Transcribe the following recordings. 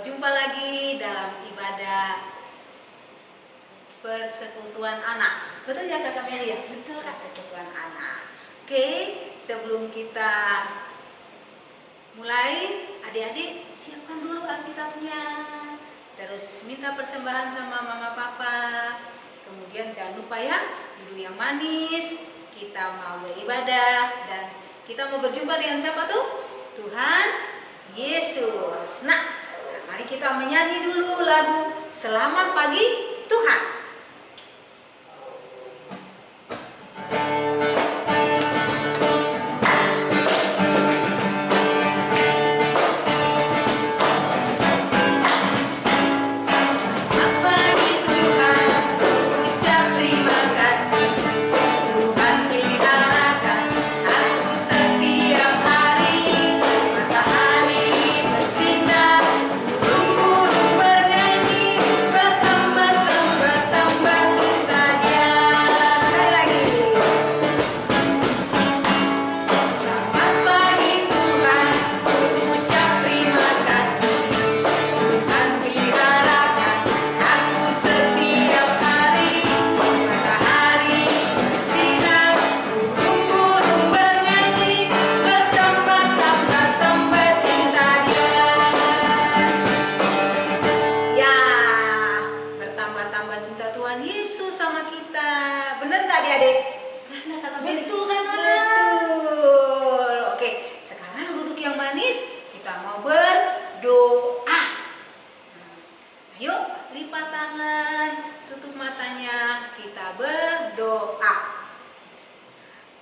berjumpa lagi dalam ibadah persekutuan anak. Betul ya Kak Melia? Betul, Kak. Persekutuan anak. Oke, sebelum kita mulai, adik-adik siapkan dulu Alkitabnya. Terus minta persembahan sama mama papa. Kemudian jangan lupa ya, duduk yang manis. Kita mau beribadah dan kita mau berjumpa dengan siapa tuh? Tuhan Yesus. Nah, mari kita menyanyi dulu lagu Selamat Pagi Tuhan.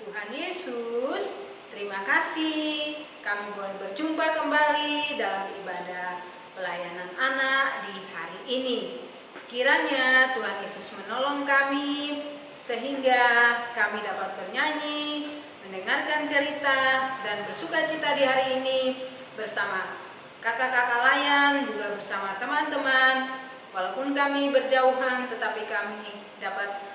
Tuhan Yesus, terima kasih kami boleh berjumpa kembali dalam ibadah pelayanan anak di hari ini. Kiranya Tuhan Yesus menolong kami sehingga kami dapat bernyanyi, mendengarkan cerita dan bersukacita di hari ini bersama kakak-kakak layan, juga bersama teman-teman. Walaupun kami berjauhan, tetapi kami dapat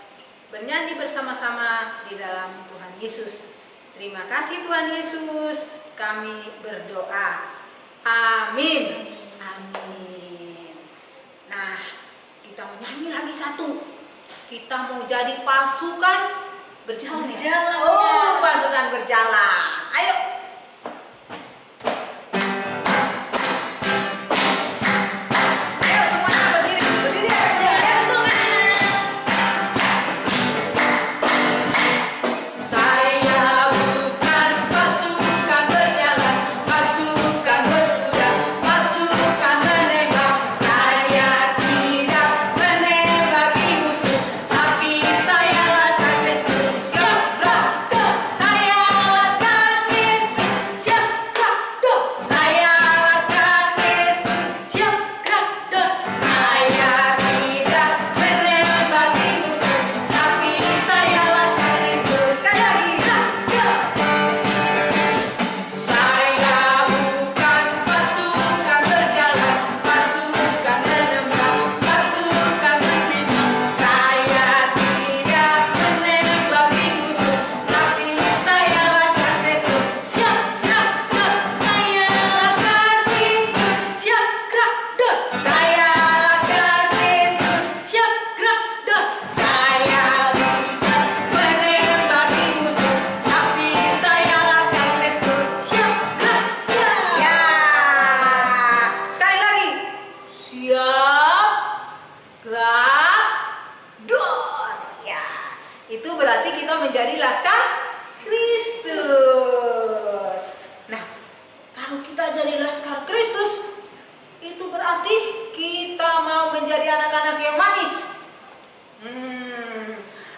bernyanyi bersama-sama di dalam Tuhan Yesus. Terima kasih Tuhan Yesus, kami berdoa. Amin. Amin. Nah, kita menyanyi lagi satu. Kita mau jadi pasukan berjalan. Oh, pasukan berjalan. Ayo.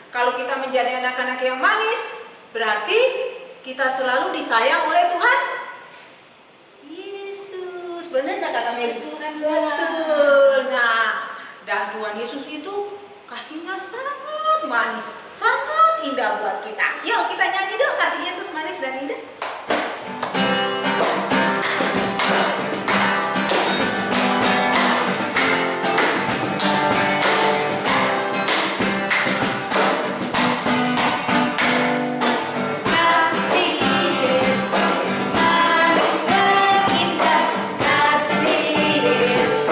Kalau kita menjadi anak-anak yang manis, berarti kita selalu disayang oleh Tuhan Yesus. Benar nggak Kakak Meli? Betul. Nah, dan Tuhan Yesus itu kasihnya sangat manis, sangat indah buat kita. Yuk kita nyanyi dong, kasih Yesus manis dan indah. Yesus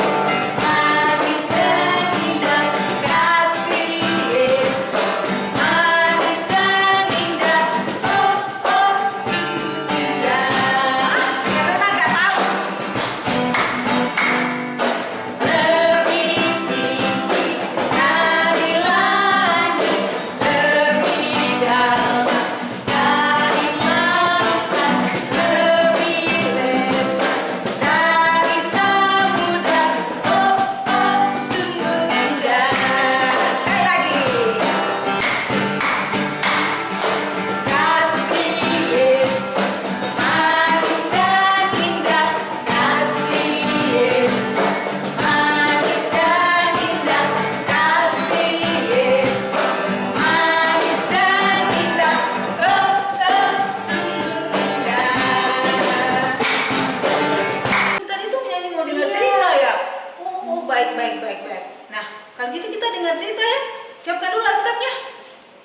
baik, baik, baik. Nah, kalau gitu kita dengar cerita ya. Siapkan dulu Alkitabnya.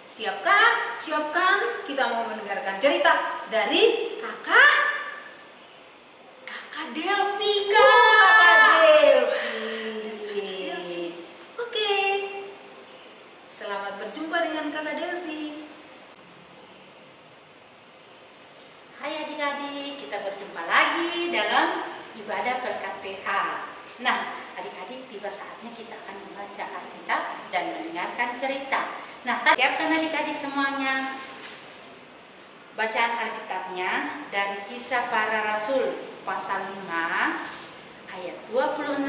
Siapkan, siapkan. Kita mau mendengarkan cerita dari kakak Delvi. Kakak Delvi. Oke. Selamat berjumpa dengan kakak Delvi. Hai adik-adik, kita berjumpa lagi dalam ibadah berkat PA. Nah, adik-adik, tiba saatnya kita akan membaca Alkitab dan mendengarkan cerita. Nah, siapkan adik-adik semuanya. Bacaan Alkitabnya dari Kisah Para Rasul pasal 5 ayat 26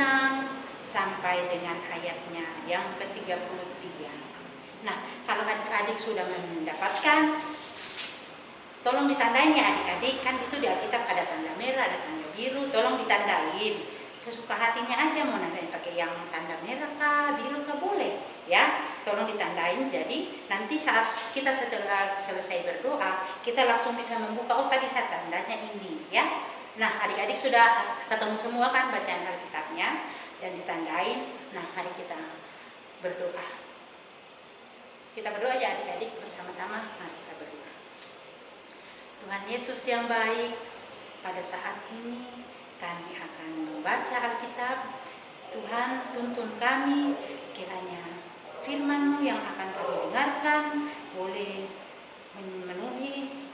sampai dengan ayatnya yang ke-33. Nah, kalau adik-adik sudah mendapatkan, tolong ditandain ya adik-adik, kan itu di Alkitab ada tanda merah, ada tanda biru, tolong ditandain. Sesuka hatinya aja, mau nandain pakai yang tanda merah kah, biru kah, boleh ya. Tolong ditandain, jadi nanti saat kita setelah selesai berdoa, kita langsung bisa membuka, oh tadi saya tandanya ini ya. Nah, adik-adik sudah ketemu semua kan bacaan Alkitabnya dan ditandain. Nah, mari kita berdoa. Kita berdoa ya adik-adik bersama-sama. Mari kita berdoa. Tuhan Yesus yang baik, pada saat ini kami akan membaca Alkitab. Tuhan, tuntun kami, kiranya firman-Mu yang akan kami dengarkan boleh memenuhi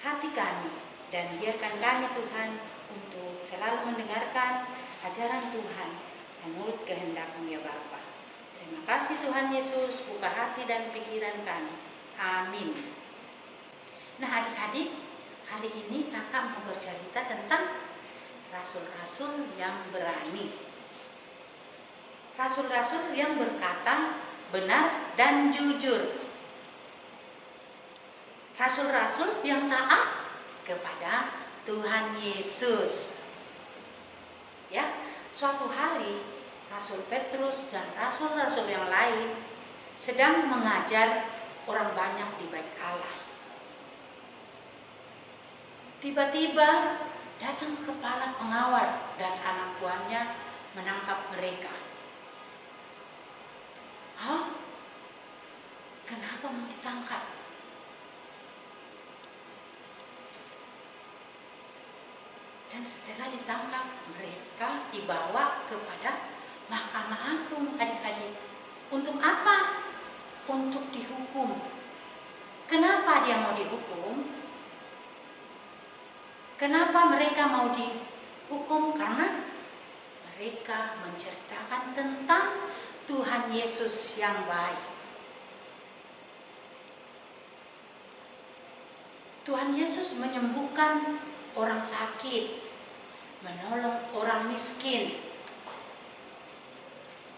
hati kami, dan biarkan kami Tuhan untuk selalu mendengarkan ajaran Tuhan menurut kehendak-Mu ya Bapa. Terima kasih Tuhan Yesus, buka hati dan pikiran kami. Amin. Nah adik-adik, hari ini kakak mau bercerita tentang rasul-rasul yang berani. Rasul-rasul yang berkata benar dan jujur. Rasul-rasul yang taat kepada Tuhan Yesus. Ya, suatu hari Rasul Petrus dan rasul-rasul yang lain sedang mengajar orang banyak di Bait Allah. Tiba-tiba datang kepala pengawal dan anak buahnya menangkap mereka. Hah? Kenapa mau ditangkap? Dan setelah ditangkap, mereka dibawa kepada Mahkamah Agung adik-adik. Untuk apa? Untuk dihukum. Kenapa dia mau dihukum? Kenapa mereka mau dihukum? Karena mereka menceritakan tentang Tuhan Yesus yang baik. Tuhan Yesus menyembuhkan orang sakit, menolong orang miskin.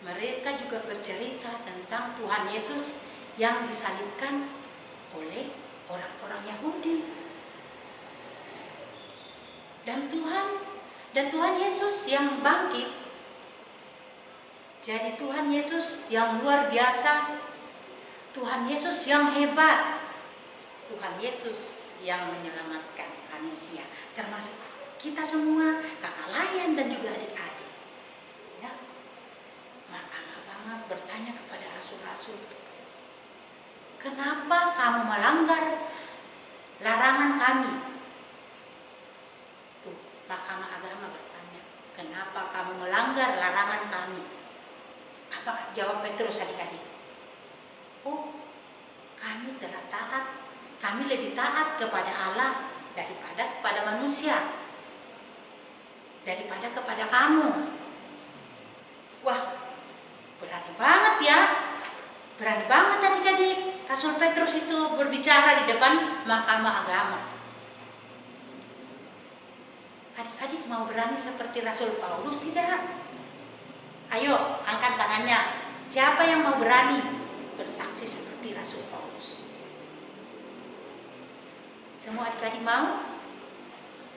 Mereka juga bercerita tentang Tuhan Yesus yang disalibkan oleh orang-orang Yahudi. Dan Tuhan Yesus yang bangkit. Jadi Tuhan Yesus yang luar biasa. Tuhan Yesus yang hebat. Tuhan Yesus yang menyelamatkan manusia, termasuk kita semua, kakak layan dan juga adik-adik. Ya. Mahkamah Agama bertanya kepada rasul-rasul, kenapa kamu melanggar larangan kami? Tuh, Mahkamah Agama bertanya, kenapa kamu melanggar larangan kami? Apa jawab Petrus adik-adik? Oh, kami telah taat. Kami lebih taat kepada Allah daripada kepada manusia, daripada kepada kamu. Wah, berani banget ya. Berani banget adik-adik. Rasul Petrus itu berbicara di depan Mahkamah Agama. Adik-adik mau berani seperti Rasul Paulus? Tidak. Ayo, angkat tangannya. Siapa yang mau berani bersaksi seperti Rasul Paulus? Semua adik-adik mau?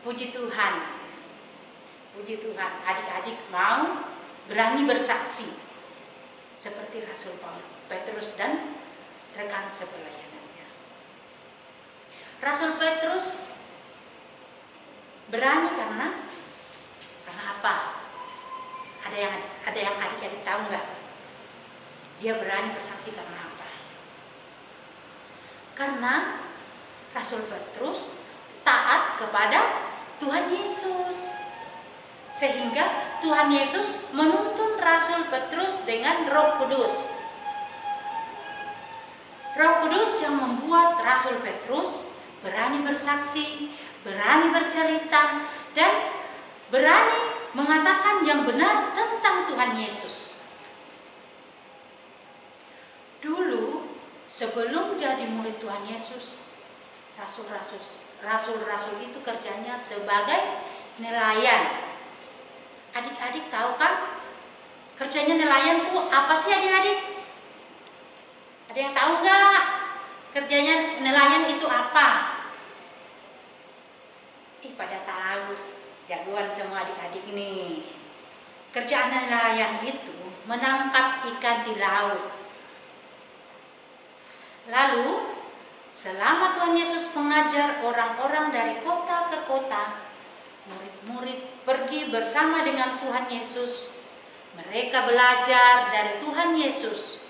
Puji Tuhan. Puji Tuhan, adik-adik mau berani bersaksi seperti Rasul Paulus, Petrus dan rekan sepelayanannya. Rasul Petrus berani karena apa? Ada yang adik-adik tahu nggak? Dia berani bersaksi karena apa? Karena Rasul Petrus taat kepada Tuhan Yesus. Sehingga Tuhan Yesus menuntun Rasul Petrus dengan Roh Kudus. Roh Kudus yang membuat Rasul Petrus berani bersaksi, berani bercerita, dan berani mengatakan yang benar tentang Tuhan Yesus. Dulu sebelum jadi murid Tuhan Yesus, rasul-rasul itu kerjanya sebagai nelayan. Adik-adik tahu kan kerjanya nelayan itu apa sih adik-adik? Ada yang tahu nggak kerjanya nelayan itu apa? Pada tahu, jagoan semua adik-adik ini. Kerjaan nelayan itu menangkap ikan di laut. Lalu selama Tuhan Yesus mengajar orang-orang dari kota ke kota, murid-murid pergi bersama dengan Tuhan Yesus. Mereka belajar dari Tuhan Yesus.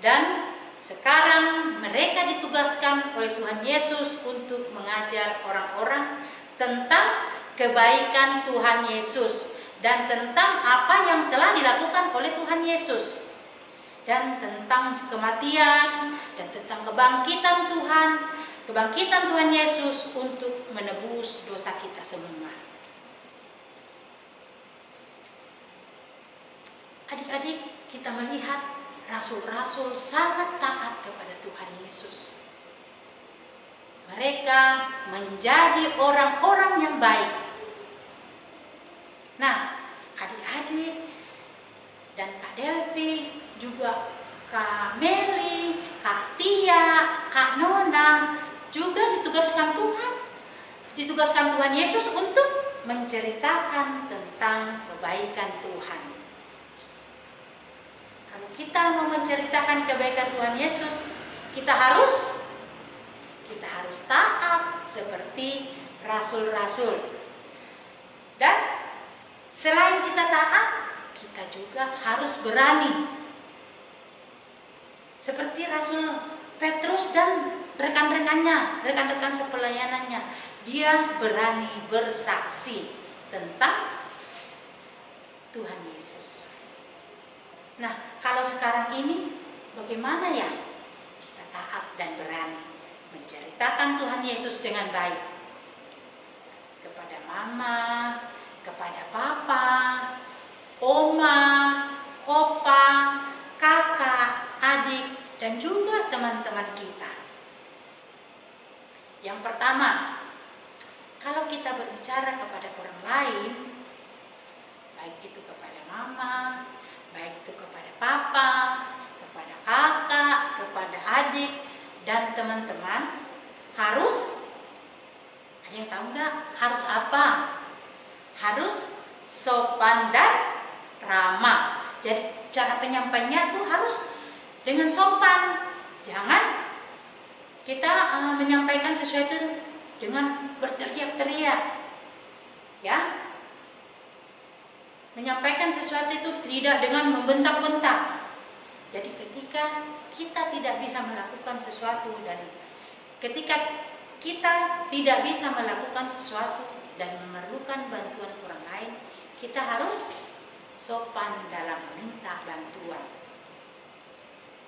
Dan sekarang mereka ditugaskan oleh Tuhan Yesus untuk mengajar orang-orang tentang kebaikan Tuhan Yesus. Dan tentang apa yang telah dilakukan oleh Tuhan Yesus. Dan tentang kematian dan tentang kebangkitan Tuhan Yesus untuk menebus dosa kita semua. Adik-adik, kita melihat rasul-rasul sangat taat kepada Tuhan Yesus. Mereka menjadi orang-orang yang baik. Nah, adik-adik dan Kak Delvi, juga Kak Meli, Kak Tia, Kak Nona juga ditugaskan Tuhan Yesus untuk menceritakan tentang kebaikan Tuhan. Kalau kita mau menceritakan kebaikan Tuhan Yesus, kita harus taat seperti rasul-rasul. Dan selain kita taat, kita juga harus berani. Seperti Rasul Petrus dan rekan-rekannya, rekan-rekan sepelayanannya, dia berani bersaksi tentang Tuhan Yesus. Nah, kalau sekarang ini bagaimana ya? Kita taat dan berani menceritakan Tuhan Yesus dengan baik kepada mama, kepada papa, oma, opa, kakak, adik, dan juga teman-teman kita. Yang pertama, kalau kita berbicara kepada orang lain, baik itu kepada mama, baik itu kepada papa, kepada kakak, kepada adik, dan teman-teman, harus, ada yang tahu nggak? Harus apa? Harus sopan dan ramah. Jadi cara penyampaiannya tuh harus dengan sopan. Jangan kita menyampaikan sesuatu dengan berteriak-teriak. Ya. Menyampaikan sesuatu itu tidak dengan membentak-bentak. Jadi ketika kita tidak bisa melakukan sesuatu dan ketika kita tidak bisa melakukan sesuatu dan memerlukan bantuan orang lain, kita harus sopan dalam meminta bantuan.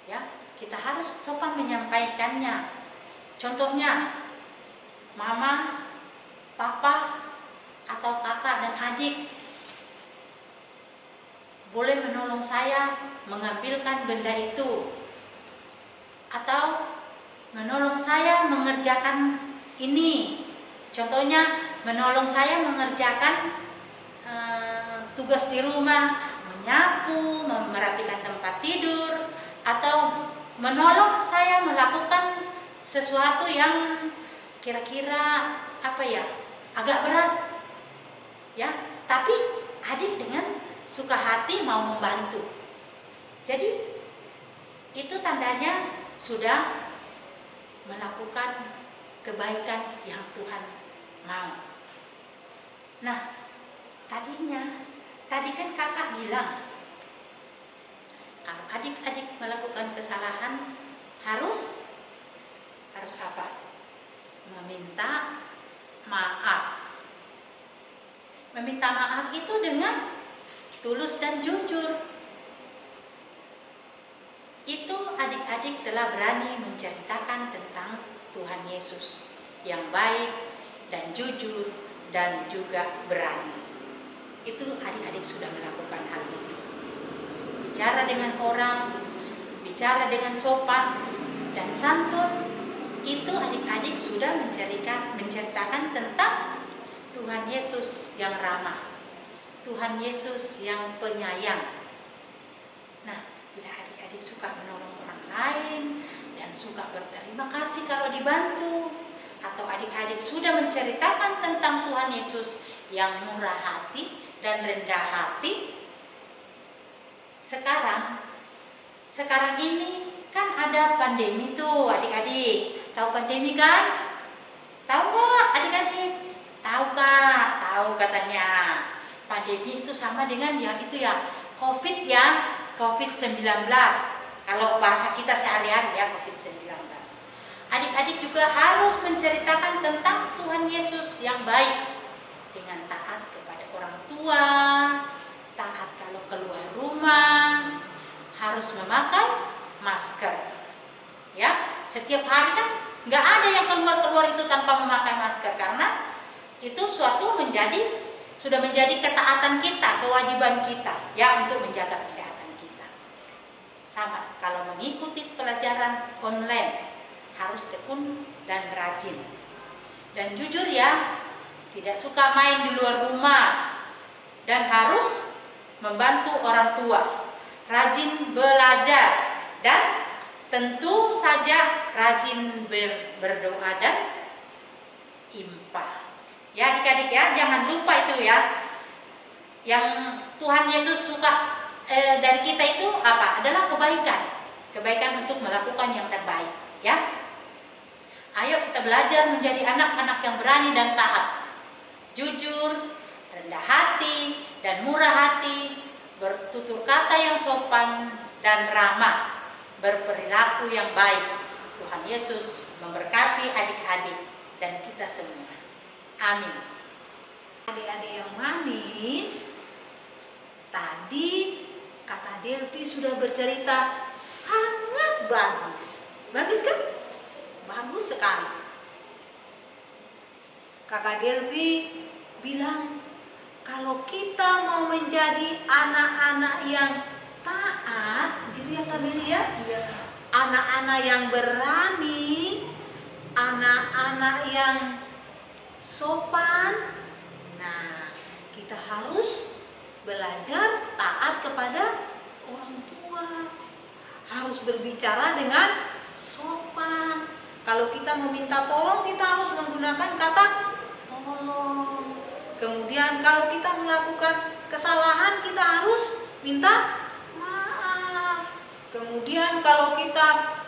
Ya, kita harus sopan menyampaikannya. Contohnya, mama, papa, atau kakak dan adik boleh menolong saya mengambilkan benda itu, atau menolong saya mengerjakan ini. Contohnya, menolong saya mengerjakan tugas di rumah, menyapu, merapikan tempat tidur, atau menolong saya melakukan sesuatu yang kira-kira agak berat. Ya, tapi adik dengan suka hati mau membantu. Jadi itu tandanya sudah melakukan kebaikan yang Tuhan mau. Nah, tadinya Tadi kan kakak bilang, kalau adik-adik melakukan kesalahan harus apa? Meminta maaf. Meminta maaf itu dengan tulus dan jujur. Itu adik-adik telah berani menceritakan tentang Tuhan Yesus yang baik dan jujur dan juga berani. Itu adik-adik sudah melakukan hal itu. Bicara dengan orang, bicara dengan sopan dan santun, itu adik-adik sudah menceritakan tentang Tuhan Yesus yang ramah, Tuhan Yesus yang penyayang. Nah, bila adik-adik suka menolong orang lain dan suka berterima kasih kalau dibantu, atau adik-adik sudah menceritakan tentang Tuhan Yesus yang murah hati dan rendah hati, sekarang ini kan ada pandemi tuh adik-adik. Tahu pandemi kan? Tahu nggak adik-adik? Tahu Kak? Tahu katanya. Pandemi itu sama dengan yang itu ya, COVID-19. Kalau bahasa kita sehari-hari ya, COVID-19. Adik-adik juga harus menceritakan tentang Tuhan Yesus yang baik, dengan taat kepada orang tua, taat kalau keluar rumah, harus memakai masker. Ya, setiap hari kan nggak ada yang keluar itu tanpa memakai masker, karena itu sudah menjadi ketaatan kita, kewajiban kita ya untuk menjaga kesehatan kita. Sama kalau mengikuti pelajaran online, harus tekun dan rajin. Dan jujur ya, tidak suka main di luar rumah, dan harus membantu orang tua, rajin belajar, dan tentu saja rajin berdoa dan impa. Ya adik-adik ya, jangan lupa itu ya. Yang Tuhan Yesus suka dari kita itu apa? Adalah kebaikan untuk melakukan yang terbaik ya. Ayo kita belajar menjadi anak-anak yang berani dan taat, jujur, rendah hati, dan murah hati, bertutur kata yang sopan dan ramah, berperilaku yang baik. Tuhan Yesus memberkati adik-adik dan kita semua. Amin. Adik-adik yang manis, tadi Kakak Delvi sudah bercerita sangat bagus. Bagus kan? Bagus sekali. Kakak Delvi bilang kalau kita mau menjadi anak-anak yang taat, gitu ya Kak Meli ya? Iya. Anak-anak yang berani, anak-anak yang sopan. Nah, kita harus belajar taat kepada orang tua. Harus berbicara dengan sopan. Kalau kita meminta tolong, kita harus menggunakan kata tolong. Kemudian kalau kita melakukan kesalahan, kita harus minta maaf. Kemudian kalau kita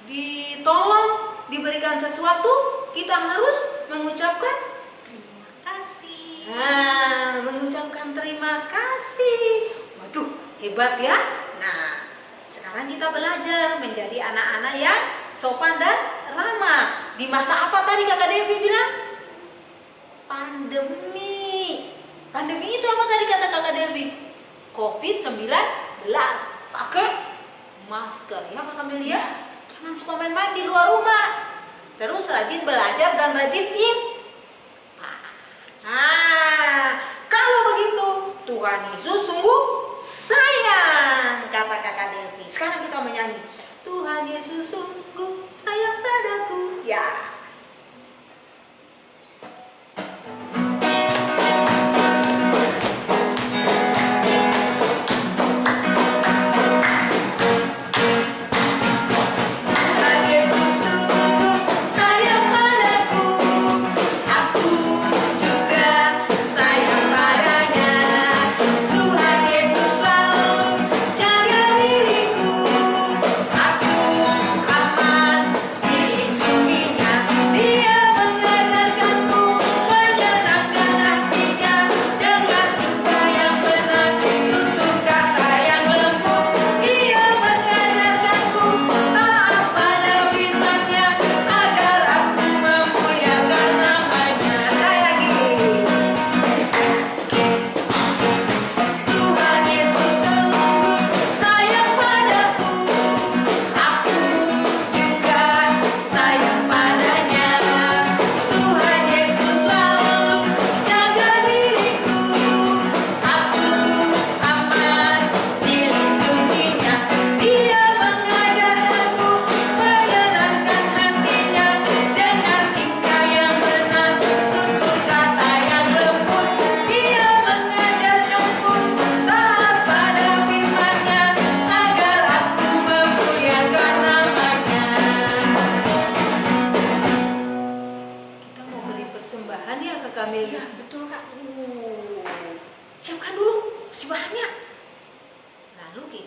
ditolong, diberikan sesuatu, kita harus mengucapkan Terima kasih. nah, mengucapkan terima kasih. Waduh, hebat ya. Nah, sekarang kita belajar menjadi anak-anak yang sopan dan ramah. Di masa apa tadi Kakak Devi bilang? Pandemi. Pandemi itu apa tadi kata Kakak Devi? COVID-19. Pakai masker ya Kakak Melia. Jangan suka main-main di luar rumah. Terus rajin belajar dan rajin kalau begitu Tuhan Yesus sungguh sayang, kata Kakak Delvi. Sekarang kita menyanyi Tuhan Yesus sungguh sayang padaku. Ya.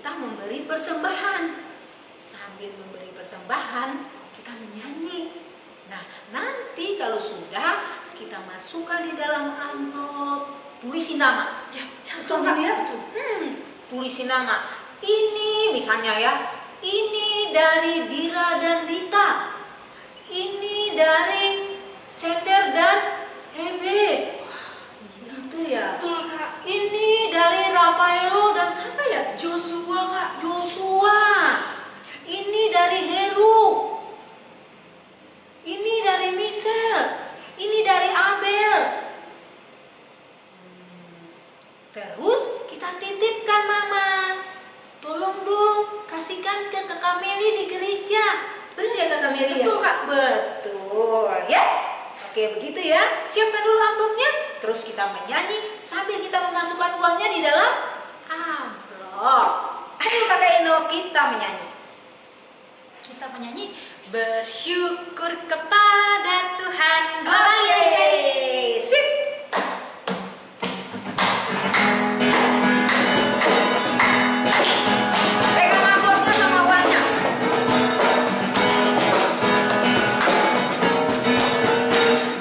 kita memberi persembahan. Sambil memberi persembahan, kita menyanyi. Nah, nanti kalau sudah, kita masukkan di dalam amplop, tulisi nama. Ya, Betul ya? Tulisi nama. Ini misalnya ya, ini dari Dira dan Rita. Ini dari Sender dan Hebe. Gitu ya. Betul Kak. Ini dari Rafaelo dan siapa ya? Joshua Kak. Joshua. Ini dari Heru. Ini dari Michelle. Ini dari Abel. Terus kita titipkan Mama. Tolong dong kasihkan ke Kakak Meli di gereja. Benar ya Kakak Meli? Betul, Kak. Betul ya. Oke begitu ya. Siapkan dulu amplopnya. Terus kita menyanyi sambil kita memasukkan uangnya di dalam amplop. Ayo Kakak Eno, kita menyanyi. Kita menyanyi bersyukur kepada Tuhan. Oke, sip. Pegang amplopnya sama uangnya.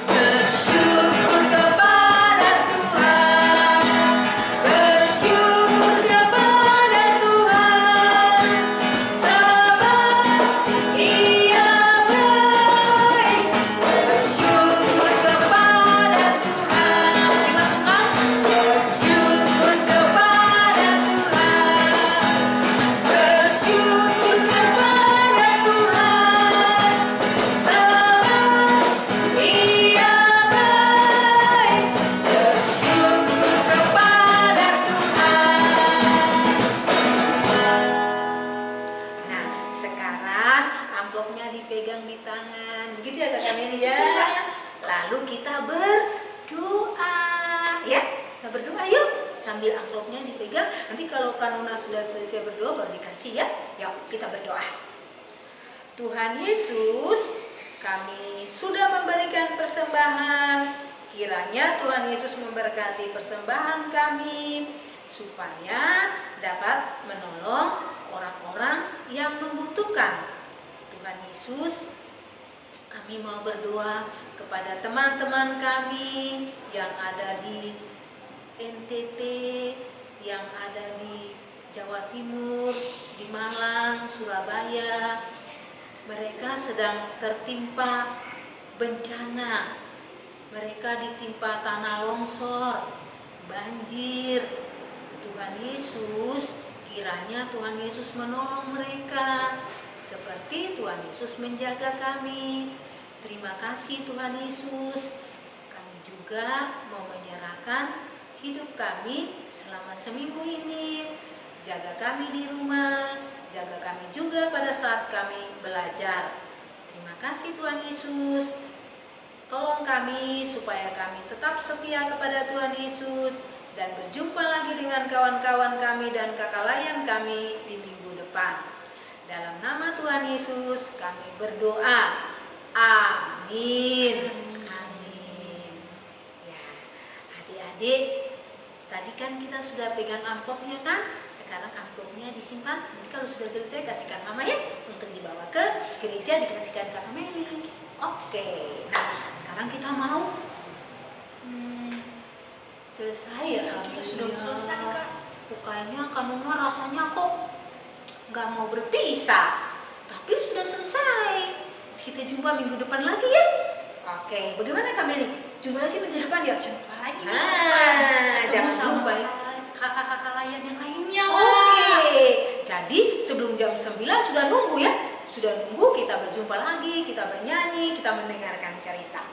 Bersyukur kepada Tuhan, bersyukur kepada Tuhan, sebab Ia baik. Bersyukur kepada Tuhan. Dimasukkan. Bersyukur kepada Tuhan, bersyukur kepada Tuhan, sebab Ia baik. Bersyukur kepada Tuhan. Nah, sekarang amplopnya dipegang di tangan. Begitu ya Kak Meli ya. Betul, Kak. Lalu kita berdoa. Ya, kita berdoa yuk. Sambil amplopnya dipegang. Nanti kalau Kanuna sudah selesai berdoa baru dikasih ya. Yuk, kita berdoa. Tuhan Yesus, kami sudah memberikan persembahan. Kiranya Tuhan Yesus memberkati persembahan kami supaya dapat menolong orang-orang yang membutuhkan. Tuhan Yesus, kami mau berdoa kepada teman-teman kami yang ada di NTT, yang ada di Jawa Timur, di Malang, Surabaya. Mereka sedang tertimpa bencana. Mereka ditimpa tanah longsor, banjir. Tuhan Yesus, kiranya Tuhan Yesus menolong mereka seperti Tuhan Yesus menjaga kami. Terima kasih Tuhan Yesus. Kami juga mau menyerahkan hidup kami selama seminggu ini. Jaga kami di rumah, jaga kami juga pada saat kami belajar. Terima kasih Tuhan Yesus. Tolong kami supaya kami tetap setia kepada Tuhan Yesus dan berjumpa lagi dengan kawan-kawan kami dan kakak layan kami di minggu depan. Dalam nama Tuhan Yesus kami berdoa. Amin. Amin. Ya, adik-adik, tadi kan kita sudah pegang amplopnya kan? Sekarang amplopnya disimpan. Nanti kalau sudah selesai kasihkan Mama ya untuk dibawa ke gereja, dikasihkan Kakak Meli. Oke. Nah, sekarang kita mau selesai ya. Kita sudah selesai Kak. Kayaknya Kanuna rasanya kok nggak mau berpisah, tapi sudah selesai. Kita jumpa minggu depan lagi ya. Oke, bagaimana Kak Meli? Jumpa lagi minggu depan ya? Jumpa lagi. Jangan lupa ya. Kakak-kakak layan yang lainnya. Oke, jadi sebelum jam 9 sudah nunggu ya. Sudah nunggu, kita berjumpa lagi, kita bernyanyi, kita mendengarkan cerita.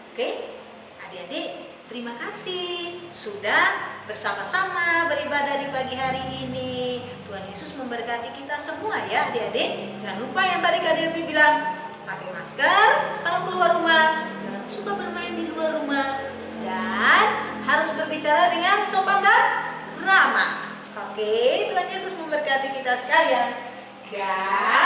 Oke, adik-adik, terima kasih sudah bersama-sama beribadah di pagi hari ini. Tuhan Yesus memberkati kita semua ya adik-adik. Jangan lupa yang tadi Kak Devi bilang, pakai masker kalau keluar rumah, jangan suka bermain di luar rumah, dan harus berbicara dengan sopan dan ramah. Oke, Tuhan Yesus memberkati kita sekalian. God